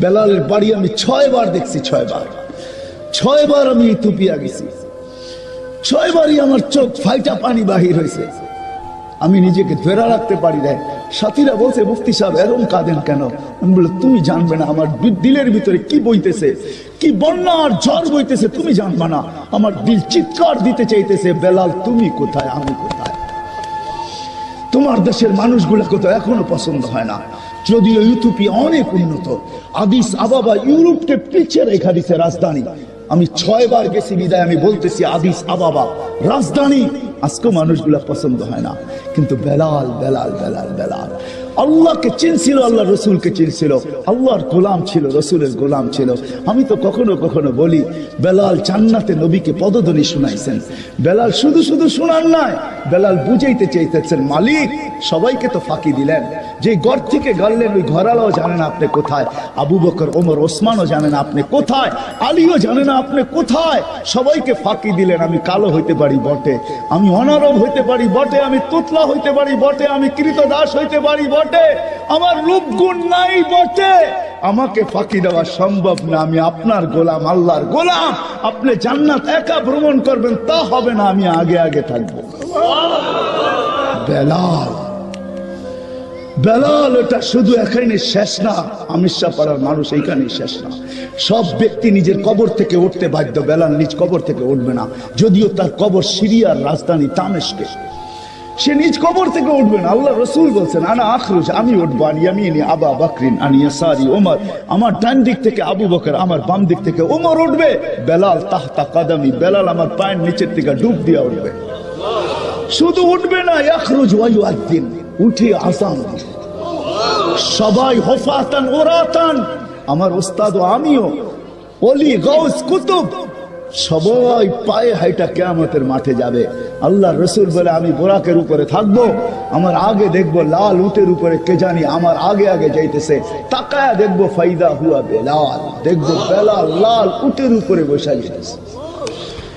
বেলালের বাড়ি আমি 6 বার দেখছি, 6 বার আমি ইথিওপিয়া গেছি, 6 বারই আমার চোখ ফাইটা পানি বাহির হয়েছে, আমি নিজেকে ধরে রাখতে পারি না। সাথীরা বলছে মুফতি সাহেব এরকম কাঁদেন কেন? আমি বলি তুমি জানবে না আমার দিলের ভিতরে কি বইতেছে, কি বন্যা আর ঝড় বইতেছে তুমি জানবে না। আমার দিল চিৎকার দিতে চাইতেছে, বেলাল তুমি কোথায়, আমি কোথায়? তোমার দেশের মানুষগুলো কোথাও এখনো পছন্দ হয় না, যদিও ইউরোপে অনেক উন্নত। আদিস আবাবা ইউরোপকে পিছিয়ে রেখা দিছে রাজধানী। আমি 6 বার গেছি বিদায় আমি বলতেছি আদিস আবাবা রাজধানী, আজকে মানুষগুলা পছন্দ হয় না। কিন্তু বেলাল বেলাল বেলাল বেলাল আল্লাহকে চিনছিল, আল্লাহ রসুলকে চিনছিল, আল্লাহর গোলাম ছিল, রসুলের গোলাম ছিল। আমি তো কখনো কখনো বলি বেলাল জান্নাতে নবীকে পদধ্বনি শুনাইছেন। বেলাল শুধু শুধু শোনার নাই, বেলাল বুঝাইতে চাইতেছেন মালিক সবাইকে তো ফাঁকি দিলেন, যে ঘর থেকে গাড়লেন ওই ঘরালাও জানে না আপনি কোথায়, আবু বকর ওমর ওসমানও জানে না আপনি কোথায়, আলীও জানে না আপনি কোথায়, সবাইকে ফাঁকি দিলেন। আমি কালো হইতে পারি বটে, আমি অনারব হইতে পারি বটে, আমি তুতলা হইতে পারি বটে, আমি কৃতদাস হইতে পারি বটে, আমার রূপ গুণ নাই বটে, আমাকে ফাঁকি দেওয়া সম্ভব না। আমি আপনার গোলাম, আল্লাহর গোলাম। আপনি জান্নাত একা ভ্রমণ করবেন তা হবে না, আমি আগে আগে থাকবো। বেলাল বেলাল এটা শুধু এখানে শেষ না, আমিষা পাড়ার মানুষ এইখানে শেষ না। সব ব্যক্তি নিজের কবর থেকে উঠতে বাধ্য, বেলাল নিজ কবর থেকে উঠবে না, যদিও তার কবর সিরিয়ার রাজধানী দামেস্কে, সে নিজ কবর থেকে উঠবে না। আল্লাহ রসুল বলছেন আনা আখরুজ, আমি উঠবো, আন ইয়ামিনি আবা বকরিন আন ইয়াসারি ওমর, আমার ডান দিক থেকে আবু বকর, আমার বাম দিক থেকে ওমর উঠবে। বেলাল তাহতা কাদামি, বেলাল আমার পায়ের নিচের থেকে ডুব দিয়া উঠবে। শুধু উঠবে না, ইয়াখরুজ ওয়া ইউআযিন, উঠে আযান দিবে। সবাই হুফাতান উরাতান, আমার উস্তাদ ও আমিও, ওলি গাউস কুতুব সবাই পায়ে হাইটা কিয়ামতের মাঠে যাবে। আল্লাহ রসুল বলে আমি বোরাকের উপরে থাকবো, আমার আগে দেখবো লাল উটের উপরে কে জানি আমার আগে আগে যাইতেছে, তাকায়া দেখবো ফাইদা হুয়া বেলাল, দেখবো বেলাল লাল উটের উপরে বসে যাইতেছে।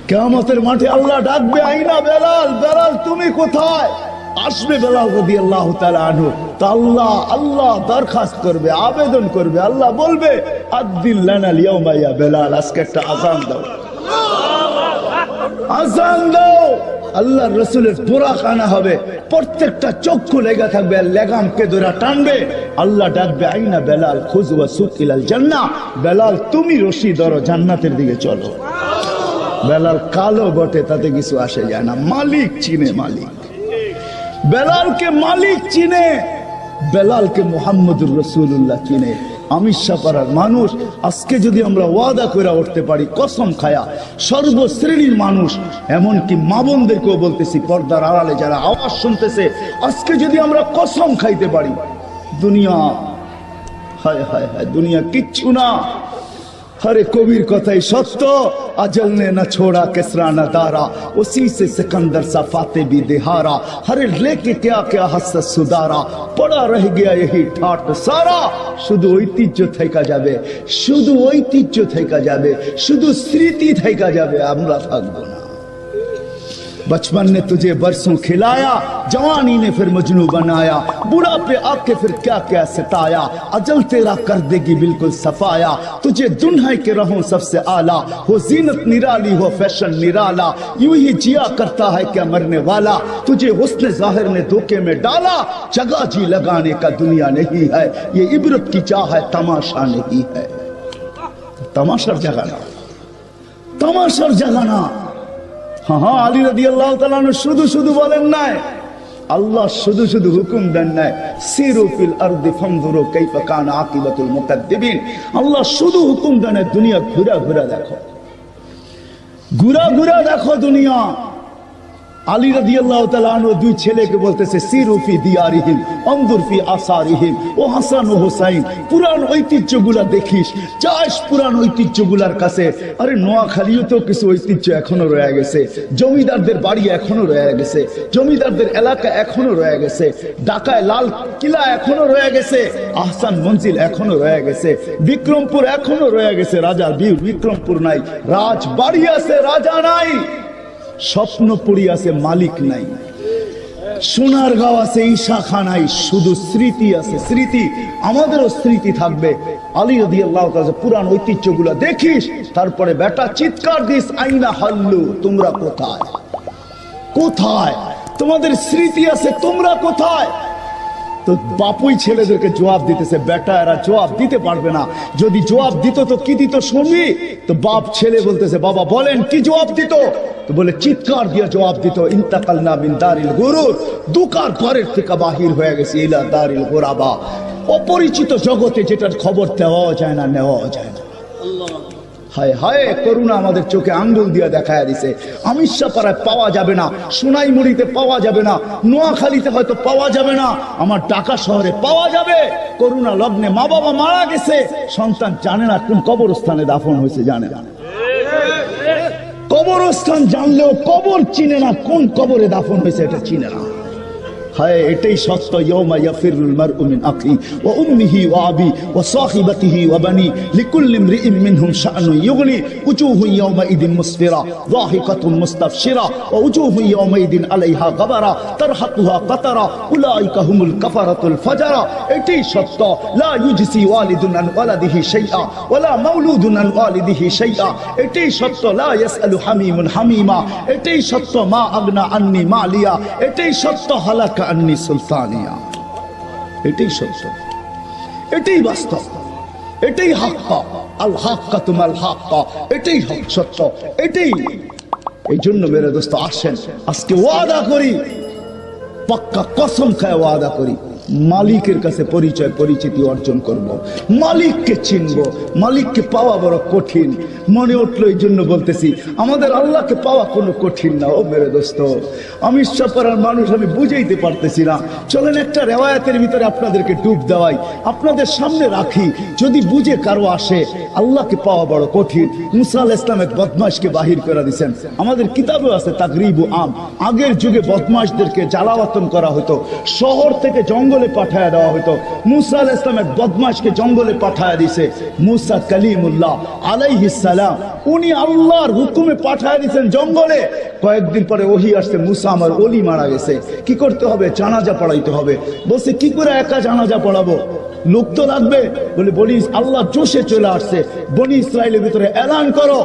কিয়ামতের মাঠে আল্লাহ ডাকবে আইনা বেলাল, বেলাল তুমি কোথায়? আসবে বেলাল রাদিয়াল্লাহু তাআলা আনহু। তা আল্লাহ দরখাস্ত করবে, আবেদন করবে, আল্লাহ বলবে আদ্দিন লানা লিয়াউমা ইয়া বেলাল, আজকে একটা আযান দাও, আযান দাও। আল্লাহর রাসূলের বুরাক আনা হবে, প্রত্যেকটা চক্ষু লেগে থাকবে, লেগামকে ধরে টানবে। আল্লাহ ডাকবে আইনা বেলাল খুয ওয়া সুক ইলাল জান্নাহ, বেলাল তুমি রশি ধরো জান্নাতের দিকে চলো। বেলাল কালো বটে তাতে কিছু আসে যায় না, মালিক চিনে, মালিক বেলালকে মালিক চিনে, বেলালকে মুহাম্মদুর রাসূলুল্লাহ চিনে। আমিষা পাড়ার মানুষ আজকে যদি আমরা ওয়াদা করে উঠতে পারি, কসম খায়া, সর্বশ্রেণীর মানুষ এমনকি মা বোনদেরকেও বলতেছি, পর্দার আড়ালে যারা আওয়াজ শুনতেছে, আজকে যদি আমরা কসম খাইতে পারি, দুনিয়া হায় হায় হায়, দুনিয়া কিচ্ছু না। हरे कबीर कथाई सत्य, अजल ने न छोड़ा किसरा न दारा, उसी से सिकंदर सा फाते भी दिहारा, हरे लेके क्या क्या हसत सुधारा, पड़ा रह गया यही ठाट सारा। शुद्ध ঐতিহ্য থেকে যাবে, শুধু ঐতিহ্য থেকে যাবে, শুধু স্মৃতি থেকে যাবে, আমরা থাকবো না। बचपन ने तुझे बरसों खिलाया, जवानी ने फिर मजनू बनाया, बुढ़ापे आके फिर क्या क्या सताया, अजल तेरा कर देगी बिल्कुल सफाया, तुझे दुन्हाई के रहूं सबसे आला, हो जीनत निराली हो फैशन निराला, यूं ही जिया करता है क्या मरने वाला, तुझे हुस्न जाहिर ने धोखे में डाला, जगह जी लगाने का दुनिया नहीं है, ये इबरत की चाह है तमाशा नहीं है। तमाशार जगाना, तमाशार जगाना। हाँ আলী রাদিয়াল্লাহু তাআলা শুধু শুধু বলেন নাই, আল্লাহ শুধু শুধু হুকুম দেন নাই, সিরু ফিল আরদি ফানজুরু কাইফা কানা আকিবাতুল মুকাদ্দিবিন। আল্লাহ শুধু হুকুম দেন দুনিয়া ঘুরা ঘুরা দেখো, ঘুরা ঘুরা দেখো দুনিয়া। আলী রাদিয়াল্লাহু তাআলা আনহু দুই ছেলেকে বলতেছে সিরু ফি দিয়ারিহিম আনজুর ফি আসারিহিম, ও হাসান ও হুসাইন পুরান ঐতিহ্যগুলা দেখিস, যাস পুরান ঐতিহ্যগুলার কাছে। আরে নোয়াখালীও তো কিছু ঐতিহ্য এখনো রয়ে গেছে, জমিদারদের বাড়ি এখনো রয়ে গেছে, জমিদারদের এলাকা এখনো রয়ে গেছে, ঢাকায় লাল কিলা এখনো রয়ে গেছে, আহসান মঞ্জিল এখনো রয়ে গেছে, বিক্রমপুর এখনো রয়ে গেছে। রাজার বিক্রমপুর নাই, রাজবাড়ি আছে, রাজা নাই। স্বপ্ন পড়ি আছে, মালিক নাই। সোনারগাঁও আছে, ঈশাখানায় শুধু স্মৃতি আছে, স্মৃতি। আমাদেরও স্মৃতি থাকবে। আলী রাদিয়াল্লাহু তাআলা পুরান ঐতিহ্যগুলো দেখিস, তারপরে বেটা চিৎকার দিস, আইনা হাল্লু, তোমরা কোথায়? কোথায় তোমাদের স্মৃতি আছে? তোমরা কোথায়? তো বাপুই ছেলেদেরকে জবাব দিতেছে, বেটা এরা জবাব দিতে পারবে না। যদি জবাব দিত তো কি দিত শুনবি? তো বাপ ছেলে বলতেছে, বাবা বলেন কি জবাব দিত? তো বলে চিৎকার দিয়ে জবাব দিত, ইন্তাকালনা মিন দারিল গুরুর, দুকার ঘরের থেকে বাহির হয়ে গেছে, ইলা দারিল গুরাবা, অপরিচিত জগতে যেটার খবর দেওয়া যায় না, নেওয়া যায় না। হায় হায়, করুণা আমাদের চোখে আঙ্গুল দিয়ে দেখায় দিছে। আমিষাপাড়ায় পাওয়া যাবে না, সোনাইমুড়িতে পাওয়া যাবে না, নোয়াখালীতে হয়তো পাওয়া যাবে না, আমার ঢাকা শহরে পাওয়া যাবে। করুণা লগ্নে মা বাবা মারা গেছে, সন্তান জানে না কোন কবরস্থানে দাফন হয়েছে, জানে না। কবরস্থান জানলেও কবর চিনে না, কোন কবরে দাফন হয়েছে এটা চিনে না। হায়, এটাই সত্য। ইয়াউমা ইয়াফিরুল মারউ মিন আখি ওয়া উম্মিহি ওয়া আবি ওয়া সাহিবাতিহি ওয়া বানি লিকুল্লি ইমরিইন মিনহুম শাআনুন ইউগনি উজুহু ইয়াউমা ইদিন মুসফিরা যাহিকাতুন মুস্তাবশিরা ওয়া উজুহু ইয়াউমা ইদিন আলাইহা গাবারা তারহাকুহা কাতারা উলাইকা হুমুল কাফারাতুল ফাজারা। এটাই সত্য। লা ইউজসি ওয়ালিদুন আন ওয়ালাদিহি শাইআ ওয়া লা মাউলুদুন আন ওয়ালিদিহি শাইআ। এটাই সত্য। লা ইয়াসআলু হামিমুন হামিমা। এটাই সত্য। মা আগনা আন্নি মালিয়া। এটাই সত্য। হালাকা আন্নি সুলতানিয়া। এটাই সত্য, এটাই বাস্তব, এটাই হাক্কা। আল হাক্কা তুমাল হাক্কা, এটাই হক, সত্য, এটাই। এই জন্য মেরে দোস্ত আসেন, আজকে ওয়াদা করি, পাক্কা কসম খায় ওয়াদা করি, মালিকের কাছে পরিচয় পরিচিতি অর্জন করব, মালিককে চিনব। মালিককে পাওয়া বড় কঠিন মনে উঠলো, এই জন্য বলতেছি আমাদের আল্লাহকে পাওয়া কোনো কঠিন না। ও মেরে দোস্ত, আমি সাপাড়ার মানুষ, আমি বুঝাইতে পারতেছি না। চলেন একটা রেওয়ায়াতের ভিতরে আপনাদেরকে ডুব দেওয়াই, আপনাদের সামনে রাখি, যদি বুঝে কারো আসে। আল্লাহকে পাওয়া বড় কঠিন। মুসা আলাইহিস সালাম এক বদমাশকে বাহির করে দিয়েছেন। আমাদের কিতাবেও আছে তাগরিবু আম। আগের যুগে বদমাশদেরকে জ্বালাওয়াতন করা হতো, শহর থেকে জঙ্গলে পাঠায় দেওয়া হতো। মুসা আলাইহিস সালাম এক বদমাশকে জঙ্গলে পাঠায় দিয়েছে। মুসা কালিমুল্লাহ আলাইহিস সালাম, উনি আল্লাহর হুকুমে পাঠায় দিয়েছেন জঙ্গলে। কয়েকদিন পরে ওহী আসছে, মুসা আমার ওলি মারা গেছে, কি করতে হবে? জানাজা পড়াইতে হবে। বলছে কি করে একা জানাজা পড়াবো? লোক তো লাগবে। বলে বনি আল্লাহ জোশে চলে আসছে, বনি ইসরাইলের ভিতরে এলান করো।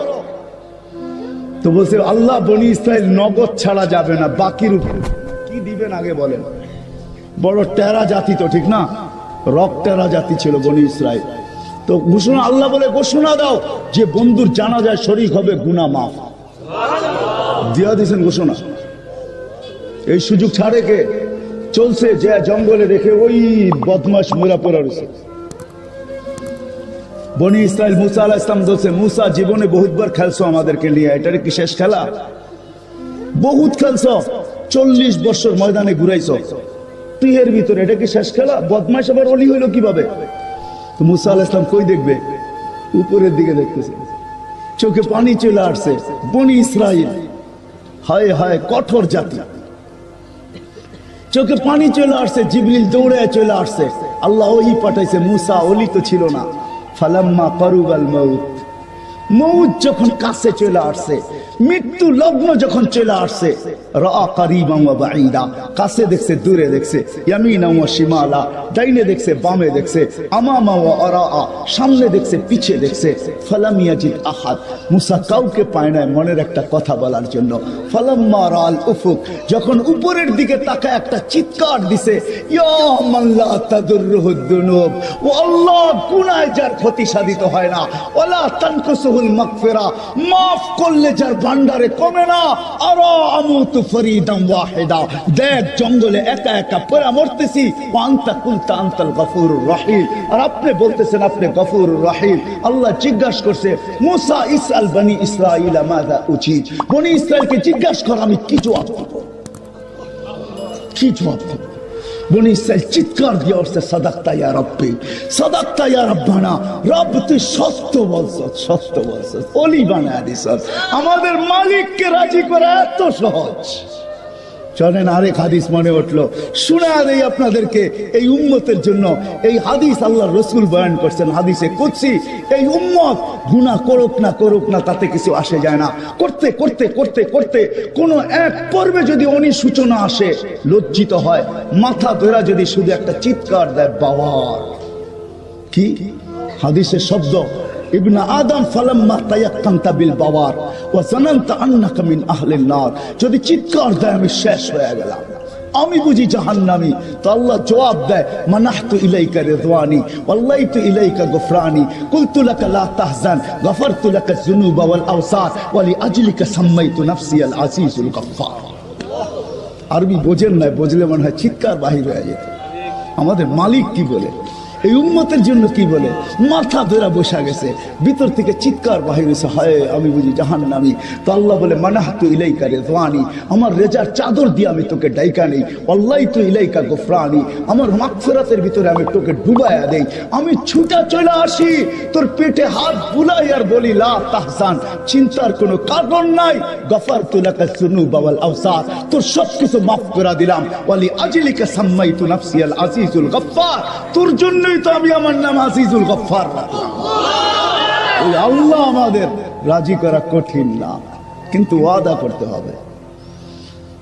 তো বলছে আল্লাহ বনি ইসরাইল নগদ ছাড়া যাবে না, বাকির উপর কি দিবেন আগে বলেন। বড় টেরা জাতি তো, ঠিক না? রক টেরা জাতি ছিল বনি ইসরাইল। তো ঘোষণা, আল্লাহ বলে ঘোষণা দাও, যে বন্ধুর জানাজায় শরীক হবে গুনাহ মাফ। দিয়া দিয়েছেন ঘোষণা। এই সুযোগ ছাড়ে কে? চলছে যে জঙ্গলে রেখে ওই বদমাশ মোরা পড়া রয়েছে। বনি ইসরাইল মুসা আলাইহিস সালাম বলছে, মুসা জীবনে বহুতবার খেলছো আমাদেরকে নিয়ে, এটার কি শেষ খেলা? বহুত খেলছো, 40 বছর ময়দানে ঘুরাইছো, তুই এর ভিতরে এটা কি শেষ খেলা? বদমাশ আবার ওলি হইলো কিভাবে? তো মুসা আলাইহিস সালাম কই দেখবে? উপরের দিকে দেখতেছে, চোখে পানি চলে আসছে। বনি ইসরাইল, হায় হায় কঠোর জাতি, চোখে পানি চলে আসছে। জিবরিল দৌড়ে চলে আসছে, আল্লাহ ওই পাঠাইছে। মুসা ওলি তো ছিল না। ফালাম্মা কারুবাল মাউত, মৌত যখন কাছে চলে আসছে, মৃত্যু লগ্ন যখন চলে আসছে, রাআ কারিবান ওয়া বাঈদা, কাছে দেখছে দূরে দেখছে, ইয়ামিনা ওয়া শিমালা, ডাইনে দেখছে বামে দেখছে, আমামা ওয়া আরাআ, সামনে দেখছে পিছে দেখছে। ফালাম ইয়াজিদ আহাদ, মুসা কাউকে পায় না মনের একটা কথা বলার জন্য। ফালাম্মা রাআল উফুক, যখন উপরের দিকে তাকায় একটা চিৎকার দিছে, ইয়া মান লা তাদুররুহুদ দুনুব, ও আল্লাহ গুনাহ যার ক্ষতি সাধিত হয় না, ওয়ালা তানকুসুহুল মাগফিরা, মাফ করলে যার ভান্ডারে কমে না। আরা আমুতু ফরিদান ওয়াহিদা, দেখ জঙ্গলে একা একা পড়ে মরতেছি। ওয়ান্তা কুলতা আনতাল গফুরুর রহিম, আর আপনি বলতেছেন আপনি গফুরুর রহিম। আল্লাহ জিজ্ঞাসা করছে, মুসা ইসআল বনি ইসরাঈল মাযা উজিব, বনি ইসরাইলকে জিজ্ঞাসা কর আমি কি জবাব দেব, কি জবাব দেব? বনি ইসরাইল চিৎকার দিয়ে উঠছে, সাদাক্তা ইয়া রব্বি, সাদাক্তা ইয়া রব্বানা, রব তুই সত্য বলছস, সত্য বলছস, ওলি বানায় দিছস। আমাদের মালিককে রাজি করা এত সহজ, চলেন আরেক হাদিস মনে উঠলো, শোনা দেই আপনাদেরকে। এই উম্মতের জন্য এই হাদিস আল্লাহ রসুল বয়ান করছেন হাদিসে কুদসি। এই উম্মত গুনাহ করুক না তাতে কিছু আসে যায় না। করতে করতে করতে করতে কোন এক পর্বে যদি অনুশোচনা আসে, লজ্জিত হয়, মাথা ধরা যদি শুধু একটা চিৎকার দেয়, বাবার কি হাদিসের শব্দ, ইবনে আদম ফালাম্মা তায়াক্কানতা বিল বাওয়ার ওয়া জানানতা আন্নাকা মিন আহলিন নার, যদি চিৎকার দেয় আমি শেষ হয়ে গেলাম, আমি বুঝি জাহান্নামী, তো আল্লাহ জবাব দেয় মানাহতু ইলাইকা রিদওয়ানি ওয়াল্লাইতু ইলাইকা গফরানি কুলতু লাকা লা তাহজান গফরতু লাকা যুনুবা ওয়াল আওসার ওয়া লিআজলিকা সাম্মাইতু নাফসি আল আজিজুল গফফার। আরবি বোঝেন না, বুঝলে মনে হয় চিৎকার বাহির হয়ে যেত। আমাদের মালিক কি বলে, এই উম্মতের জন্য কি বলে, মাথা ধরা বসা গেছে, ভিতর থেকে চিৎকার বাহির হয়েছে, হায় আমি বুঝি জাহান্নামী। তো আল্লাহ বলে মানাহতু ইলাইকা রিদওয়ানি, আমার রেজার চাদর দিয়ে আমি তোকে ডাইকা নেই, ওয়াল্লাইতু ইলাইকা গফরানি, আমার মাগফিরাতের ভিতরে আমি তোকে ডুবায়া দেই, আমি ছুটা চলে আসি তোর পেটে হাত বুলাই আর বলি লা তাহজান, চিন্তার কোনো কারণ নাই, গফরতু লাকা যুনুবা ওয়াল আওসার, তোর সবকিছু মাফ করে দিলাম, ওয়া লিআজলিকা সাম্মাইতু নাফসি আল আজিজুল গফফার, তোর জন্য তো আমি আমার নাম আজিজুল গফফার রাখলাম। ওই আল্লাহ আমাদের রাজি করা কঠিন না, কিন্তু ওয়াদা করতে হবে,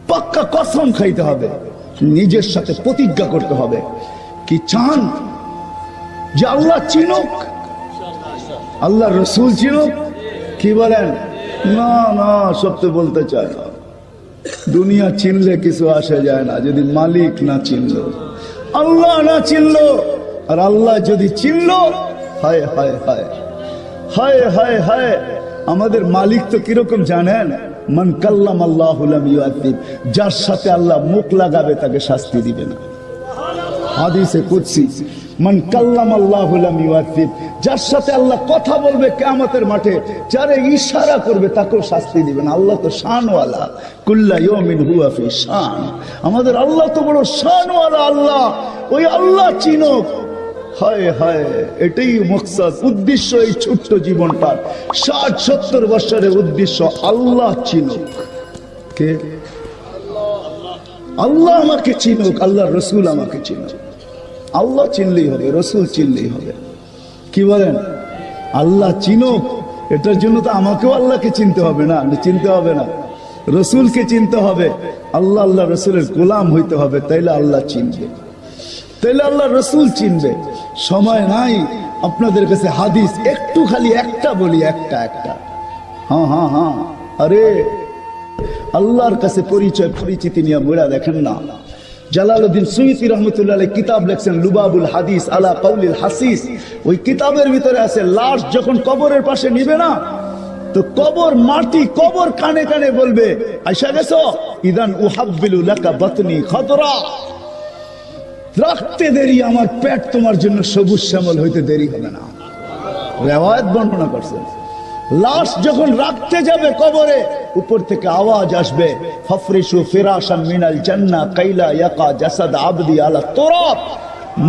পাক্কা কসম খাইতে হবে, নিজের সাথে প্রতিজ্ঞা করতে হবে। কি চান যে আল্লাহ চিনুক, আল্লাহ রসুল চিনুক? কি বলেন? না না, সত্য বলতে চায় না, দুনিয়া চিনলে কিছু আসে যায় না যদি মালিক না চিনলো, আল্লাহ না চিনলো। আর আল্লাহ যদি চিনল, হায় হায় হায় হায় হায় হায়, আমাদের মালিক তো কিরকম জানেন? মান কাল্লাম আল্লাহু লাম ইউআযিব, যার সাথে আল্লাহ মুখ লাগাবে তাকে শাস্তি দিবে না। হাদিসে কুদসি, মান কাল্লাম আল্লাহু লাম ইউআযিব, যার সাথে আল্লাহ কথা বলবে কিয়ামতের মাঠে, যারে ইশারা করবে তাকেও শাস্তি দিবেন। আল্লাহ তো শানওয়ালা, কুল্লা ইয়াউমিন হুয়া ফি শান, আমাদের আল্লাহ তো বড় শানওয়ালা আল্লাহ। ওই আল্লাহ চিনুক, হায় হায়, এটাই মকসদ, উদ্দেশ্য এই ছোট্ট জীবনটা, 60-70 বছরের উদ্দেশ্য আল্লাহ চিনুক। কে? আল্লাহ আমাকে চিনুক, আল্লাহ রসুল আমাকে চিনুক। আল্লাহ চিনলেই হবে, রসুল চিনলেই হবে। কি বলেন? আল্লাহ চিনুক, এটার জন্য তো আমাকেও আল্লাহকে চিনতে হবে না, চিনতে হবে না, রসুলকে চিনতে হবে, আল্লাহ আল্লাহ রসুলের গোলাম হইতে হবে, তাইলে আল্লাহ চিনবে, তাইলে আল্লাহ রসুল চিনবে। সময় নাই আপনাদের কাছে, হাদিস একটু খালি একটা বলি, একটা একটা। হ্যাঁ হ্যাঁ হ্যাঁ, আরে আল্লাহর কাছে পরিচিতি নিয়ে মোড়া দেখেন না। জালালউদ্দিন সুয়ুতি রহমতুল্লাহ আলাইহি কিতাব লিখছেন লুবাবুল হাদিস আলা কাউলিল হাসিস। ওই কিতাবের ভিতরে আছে, লাশ যখন কবরের পাশে নিবে না, তো কবর মাটি, কবর কানে কানে বলবে, আয়সা গেছো, ইদান উহাব্বিলু লাকা বাতনি খাদরা, রাখতে দেরি, আমার পেট তোমার জন্য সবুজ শ্যামল হইতে দেরি হবে না। রিওয়ায়াত বর্ণনা করছেন, লাশ যখন রাখতে যাবে কবরে, উপর থেকে আওয়াজ আসবে, ফাফরিশু ফিরাশান মিনাল জান্নাহ কাইলা ইয়াকা জাসাদ আবদি আলা তুরাব,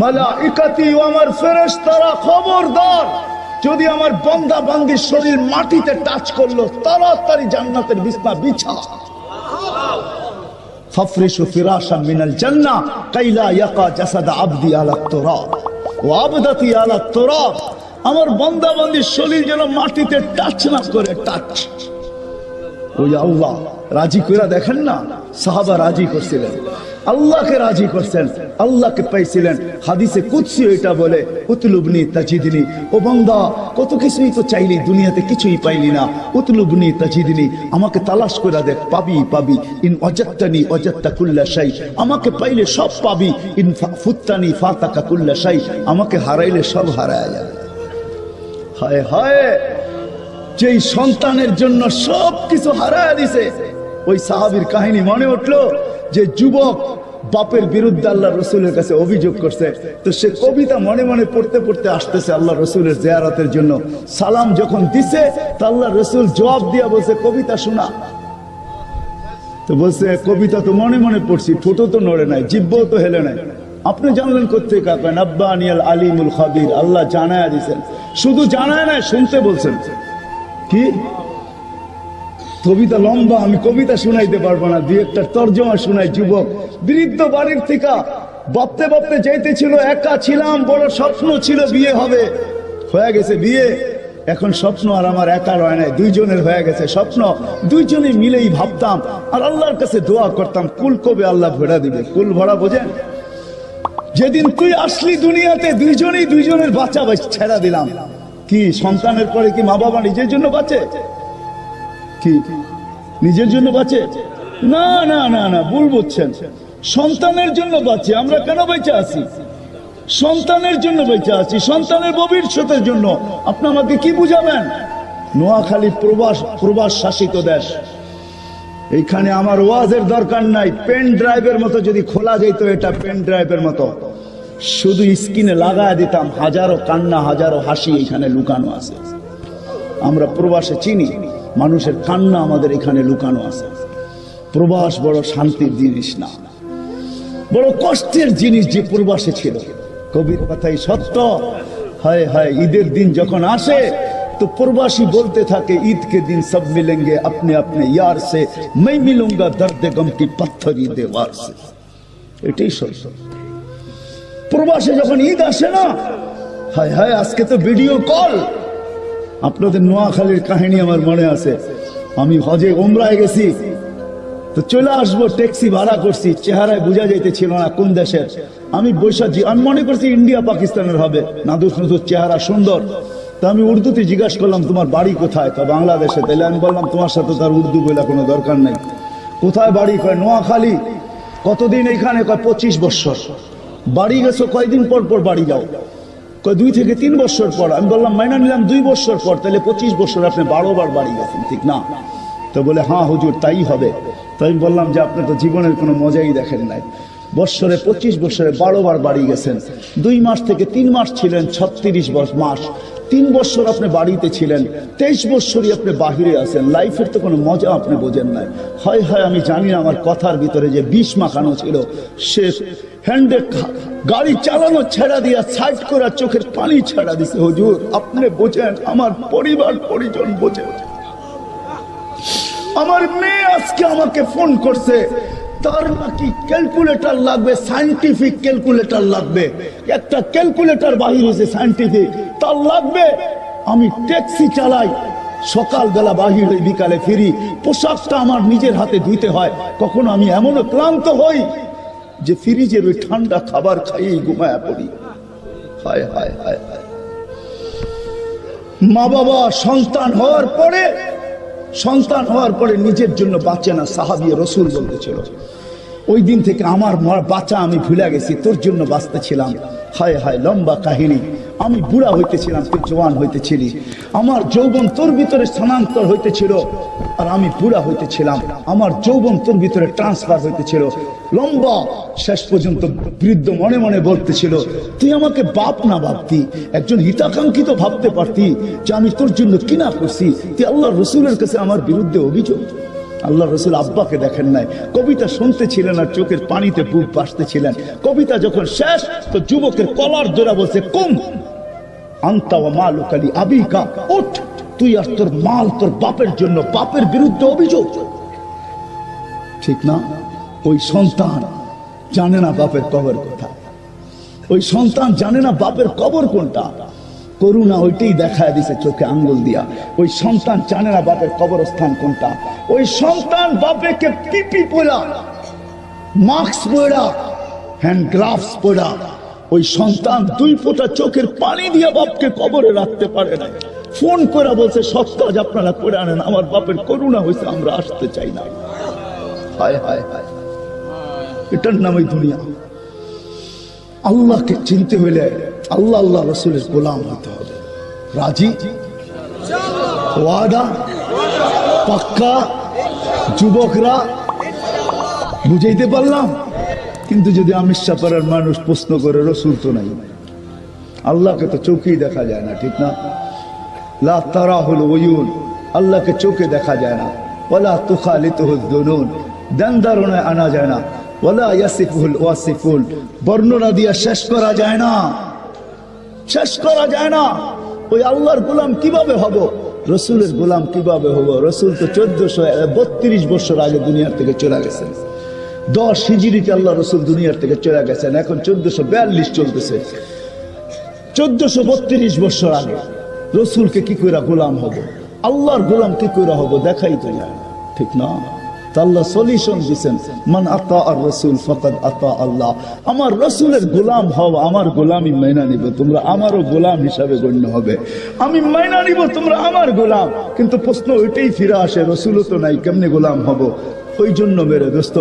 মালাইকাতি ও আমার ফেরেশতারা খবরদার, যদি আমার বান্দা বান্দির শরীর মাটিতে টাচ করলো, তাড়াতাড়ি জান্নাতের বিছনা বিছা। ফাফরিশু ফিরাশান মিনাল জান্নাহ কাইলা ইয়াকা জাসাদ আবদি আলা তুরাব ওয়া আবদাতি আলা তুরাব, আমার বান্দা বান্দির শরীর যেন মাটিতে টাচ না করে, টাচ। ওই আল্লাহ রাজি করে দেখেন না, সাহাবা রাজি করছিলেন, আল্লাহকে রাজি করছেন, আল্লাহকে পাইছিলেন। হাদিসে কুদসি এটা বলে, উতলুবনি তাজিদনি, ও বান্দা কত কিছুই তো চাইলি, দুনিয়াতে কিছুই পাইলি না, উতলুবনি তাজিদনি, আমাকে তালাশ করে দেখ, পাবি পাবি। ইন ওয়াজাদতানি ওয়াজাদতা কুল্লা শাই, আমাকে পাইলে সব পাবি। ইন ফুত্তানি ফাতাকা কুল্লা শাই, আমাকে হারাইলে সব হারায় যাবে। হায় হায়, যেই সন্তানের জন্য সব কিছু হারায় দিছে, ওই সাহাবীর কাহিনী মনে উঠলো, যে যুবক বাপের বিরুদ্ধে আল্লাহ রসুলের কাছে অভিযোগ করছে, তো সে কবিতা মনে মনে পড়তে পড়তে আসতেছে আল্লাহ রসুলের জিয়ারতের জন্য। সালাম যখন দিছে, তা আল্লাহ রসুল জবাব দিয়া বলছে, কবিতা শোনা। তো বলছে, কবিতা তো মনে মনে পড়ছি, ঠোঁটো তো নড়ে নাই, জিব্বও তো হেলে নাই। আপনি জানলেন কোথেকে? কাপেন আব্বানিয়াল আলিমুল খাবির, আল্লাহ জানায়া দিছেন। শুধু জানায় নাই, শুনতে বলছেন। কি কবিতা লম্বা, আমি কবিতা শুনাইতে পারবো না, দুই একটা তর্জমা শুনাই। যুবক বৃদ্ধ বাড়ির থেকে ভাবতে ভাবতে যাইতেছিল, একা ছিলাম, বড় স্বপ্ন ছিল বিয়ে হবে, হয়ে গেছে বিয়ে। এখন স্বপ্ন আর আমার একার হয় নাই, দুইজনের হয়ে গেছে স্বপ্ন। দুইজনে মিলেই ভাবতাম আর আল্লাহর কাছে দোয়া করতাম, কুল কবে আল্লাহ ভরা দিবে। কুল ভরা বোঝেন? যেদিন তুই আসলি দুনিয়াতে দুইজনেই দুইজনের বাচ্চা ছেড়া দিলাম। কি সন্তানের পরে কি মা বাবা নিজের জন্য বাঁচে? কি নিজের জন্য বাঁচে? না না না না, ভুল বুঝছেন। সন্তানের জন্য বাঁচে। আমরা কেন বেঁচে আছি? সন্তানের জন্য বেঁচে আছি, সন্তানের ভবিষ্যতের জন্য। আপনি আমাকে কি বুঝাবেন? নোয়াখালী প্রবাস শাসিত দেশ, এইখানে আমার ওয়াজের দরকার নাই। পেন ড্রাইভের মতো যদি খোলা যেত, এটা পেন ড্রাইভের মতো শুধু স্ক্রিনে লাগায় দিতাম, হাজারো কান্না হাজারো হাসি এখানে লুকানো আছে। আমরা প্রবাসে চিনি, মানুষের কান্না আমাদের এখানে লুকানো আছে। প্রবাস বড় শান্তির জিনিস না, বড় কষ্টের জিনিস যে প্রবাসে ছিল। কবির কথাই সত্য। হায় হায়, ঈদের দিন যখন আসে तो प्रवासी बोलते था कि ईद के दिन सब मिलेंगे अपने अपने यार से, मैं मिलूंगा दर्द गम की पत्थरी दीवार से। এটাই সত্য। প্রবাসে যখন ঈদ আসে না, হায় হায়, আজকে তো ভিডিও কল। আপনাদের নোয়াখালীর কাহিনী আমার মনে আছে। আমি হজে উমরায় গেছি, তো চলে আসবো, ট্যাক্সি ভাড়া করছি, চেহারায় বোঝা যাইতেছিল না কোন দেশের। আমি বৈশাখী, আমি মনে করছি ইন্ডিয়া পাকিস্তানের হবে, নাদুস নুদুস চেহারা, সুন্দর। তো আমি উর্দুতে জিজ্ঞাসা করলাম তোমার বাড়ি কোথায়? তো বাংলাদেশে। তাহলে আমি বললাম তোমার সাথে তার উর্দু বলে কোনো দরকার নেই। কোথায় বাড়ি? কয় নোয়াখালী। কতদিন এখানে? কয় 25 বছর। বাড়ি গেছো কয়দিন পর পর বাড়ি যাও? কয় 2 থেকে 3 বছর পর। আমি বললাম মাইনা নিলাম 2 বছর পর, তাহলে 25 বছর আপনি 12 বার বাড়ি গেছেন, ঠিক না? তো বলে হ্যাঁ হুজুর তাই হবে। তো আমি বললাম যে আপনি তো জীবনের কোনো মজাই দেখেন নাই। বছরে 25 বছরে 12 বার বাড়ি গেছেন। 2 মাস থেকে 3 মাস ছিলেন, 36 মাস। 3 বছর আপনি বাড়িতে ছিলেন, 23 বছরই আপনি বাহিরে আছেন। লাইফের তো কোনো মজা আপনি বোঝেন নাই। হয় হয় আমি জানি না, আমার কথার ভিতরে যে বিষ মাখানো ছিল। সে হ্যান্ডে গাড়ি চালানো ছেড়া দিয়া সাইড করে চোখের পানি ছেড়া দিছে। হুজুর আপনি বোঝেন, আমার পরিবার পরিজন বোঝে। আমার মেয়ে আজকে আমাকে ফোন করছে, তার নাকি ক্যালকুলেটর লাগবে, সায়েন্টিফিক ক্যালকুলেটর লাগবে। একটা ক্যালকুলেটর বাহির হয়েছে সায়েন্টিফিক, তার লাগবে। আমি ট্যাক্সি চালাই, সকালবেলা বাহির হই, বিকালে ফিরি। পোশাকটা আমার নিজের হাতে ধুইতে হয়। কখনো আমি এমনও ক্লান্ত হই যে ফ্রিজের ওই ঠান্ডা খাবার খাইয়েই ঘুমায়া পড়ি। হায় হায় হায় হায়। মা বাবা সন্তান হওয়ার পরে নিজের জন্য বাঁচে না। সাহাবী রাসূল বলতেছিল, ওই দিন থেকে আমার বাঁচা আমি ভুলে গেছি, তোর জন্য বাঁচতেছিলাম। হায় হায়, লম্বা কাহিনী। আমি বুড়া হইতেছিলাম, তুই জওয়ান হইতেছিলি। আমার যৌবন তোর ভিতরে স্থানান্তর হইতেছিল, আর আমি বুড়া হইতেছিলাম। আমার যৌবন তোর ভিতরে ট্রান্সফার হইতেছিল। লম্বা। শেষ পর্যন্ত বৃদ্ধ মনে মনে বলতেছিল, তুই আমাকে বাপ না ভাবতি, একজন হিতাকাঙ্ক্ষিত ভাবতে পারতি যে আমি তোর জন্য কিনা করছি। তুই আল্লাহ রসুলের কাছে আমার বিরুদ্ধে অভিযোগ। আল্লাহ রসুল আব্বাকে দেখেন নাই, কবিতা শুনতেছিলেন আর চোখের পানিতে বুক বাসতেছিলেন। কবিতা যখন শেষ, তো যুবকের কলার ধরে বলছে, কুম আনতা ওয়া মালুকা লি আবিকা, উঠ, তুই আর তোর মাল তোর বাপের জন্য, বাপের বিরুদ্ধে অভিযোগ। ঠিক না? ওই সন্তান জানে না বাপের কবর কোথায়। ওই সন্তান জানে না বাপের কবর কোনটা। করুণা ওইটাই দেখায় দিছে চোখে আঙ্গুল দিয়া। ওই সন্তান জানে না বাপের কবরস্থান কোনটা। ওই সন্তান বাপেকে পিপি পড়া, মাস্ক পড়া, হ্যান্ড গ্লাভস পড়া, ওই সন্তান 2 ফোঁটা চোখের পানি দিয়ে বাপকে কবরে রাখতে পারে না। ফোন করে বলছে, সস্তাজ আপনারা করে আনেন, আমার বাপের করুণা হয়েছে, আমরা আসতে চাই না। হায় হায় হায়, এটার নামই দুনিয়া। আল্লাহকে চিনতে হইলে আল্লাহ আল্লাহ রসুলের গোলাম হতে হবে। রাজি, ওয়াদা, পাক্কা। যুবকরা বুঝাইতে পারলাম? কিন্তু যদি আমিষাপাড়ার মানুষ প্রশ্ন করে, রসুল তো নাই, আল্লাহকে তো চোখেই দেখা যায় না, ঠিক না? লা তারাহুল উয়ুন, আল্লাহকে চোখে দেখা যায় না। ওয়ালা তুখালিতুহুদ দুনুন, ধ্যান ধারণায় আনা যায় না। ওয়ালা ইয়াসিফুল ওয়াসিফুন, বর্ণনা দিয়া শেষ করা যায় না, শেষ করা যায় না। ওই আল্লাহর গোলাম কিভাবে হব? রসুলের গোলাম কিভাবে হবো? রসুল তো 1432 বছর আগে দুনিয়ার থেকে চলে গেছেন। 10 হিজরিতে আল্লাহ রসুল দুনিয়ার থেকে চলে গেছেন, এখন 1442 চলতেছে। 1432 বছর আগে রসুলকে কি করে গোলাম হব? আল্লাহর গোলাম কি করে হব? দেখাই তো যায় না, ঠিক না? আল্লাহ সলিউশন দিচ্ছেন, মান আতা আর রসুল ফাকাদ আতা আল্লাহ। আমার রসুলের গোলাম হও, আমার গোলামি মাইনা নিব, তোমরা আমারও গোলাম হিসাবে গণ্য হবে। আমি মাইনা নিব, তোমরা আমার গোলাম। কিন্তু প্রশ্ন ওইটাই ফিরে আসে, রসুলও তো নাই, কেমনে গোলাম হব? ওই জন্য মেরে দোস্ত,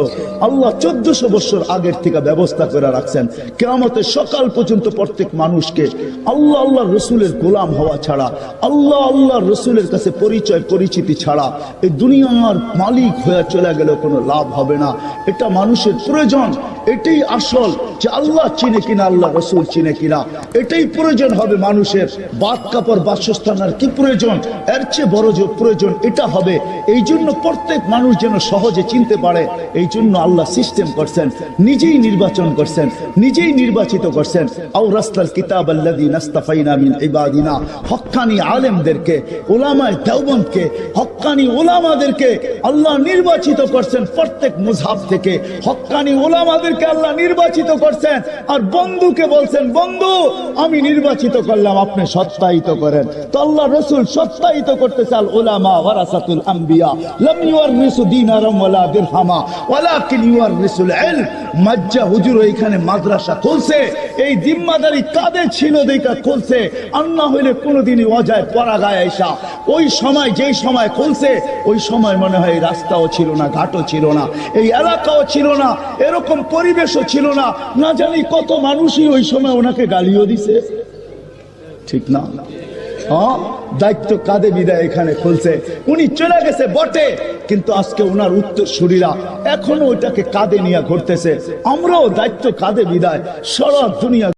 আল্লাহ 1400 বছর আগের থেকে ব্যবস্থা করে রাখছেন, কিয়ামতের সকাল পর্যন্ত প্রত্যেক মানুষকে আল্লাহ আল্লাহ রসুলের গোলাম হওয়া ছাড়া, আল্লাহ আল্লাহ রসুলের কাছে পরিচয় পরিচিতি ছাড়া এই দুনিয়ার মালিক হয়ে চলে গেলে কোনো লাভ হবে না। এটা মানুষের প্রয়োজন, এটাই আসল, যে আল্লাহ চিনে কিনা, আল্লাহ রসুল চিনে কিনা, এটাই প্রয়োজন হবে মানুষের। বাদ কাপড় বাসস্থান আর কি প্রয়োজন? এর চেয়ে বড় যে প্রয়োজন এটা হবে। এই জন্য প্রত্যেক মানুষ যেন সহজে চিনতে পারে, এই জন্য আল্লাহ সিস্টেম করছেন, নিজেই নির্বাচন করছেন, নিজেই নির্বাচিত করছেন। আও রাসতাল কিতাব আল্লাযী নাস্তাফাইনা মিন ইবাদিনা, হক্কানি আলেমদেরকে, উলামায়ে দেওবন্দকে, হক্কানি উলামাদেরকে আল্লাহ নির্বাচিত করছেন। প্রত্যেক মুযহাব থেকে হক্কানি উলামাদেরকে আল্লাহ নির্বাচিত করছেন। আর বন্ধুকে বলছেন, বন্ধু আমি নির্বাচিত করলাম, আপনি সত্যায়িত করেন। তো আল্লাহ রাসূল সত্যায়িত করতে চাল, উলামা ওয়ারাসাতুল আম্বিয়া লাম ইউরিসু দিনারাম ওয়ালা দিরহামা ওয়ালাকিন ইউরিসুল ইলম। মাজ্জা হুজুর এখানে মাদ্রাসা খুলছে, এই জিম্মাদারি কাঁধে ছিল দেখা খুলছে, আর না হইলে কোনোদিনই অজায় পড়া গায়ে আইসা। ওই সময় যেই সময় খুলছে, ওই সময় মনে হয় রাস্তাও ছিল না, ঘাটও ছিল না, এই এলাকাও ছিল না, এরকম পরিবেশও ছিল না। না জানি কত মানুষই ওই সময় ওনাকে গালিও দিছে, ঠিক না? হ্যাঁ, দায়িত্ব কাঁধে বিদায় এখানে খুলছে। উনি চলে গেছে বটে, কিন্তু আজকে ওনার উত্তরসূরিরা এখনো ওইটাকে কাঁধে নিয়ে ঘুরতেছে। আমরাও দায়িত্ব কাঁধে বিদায় সারা দুনিয়া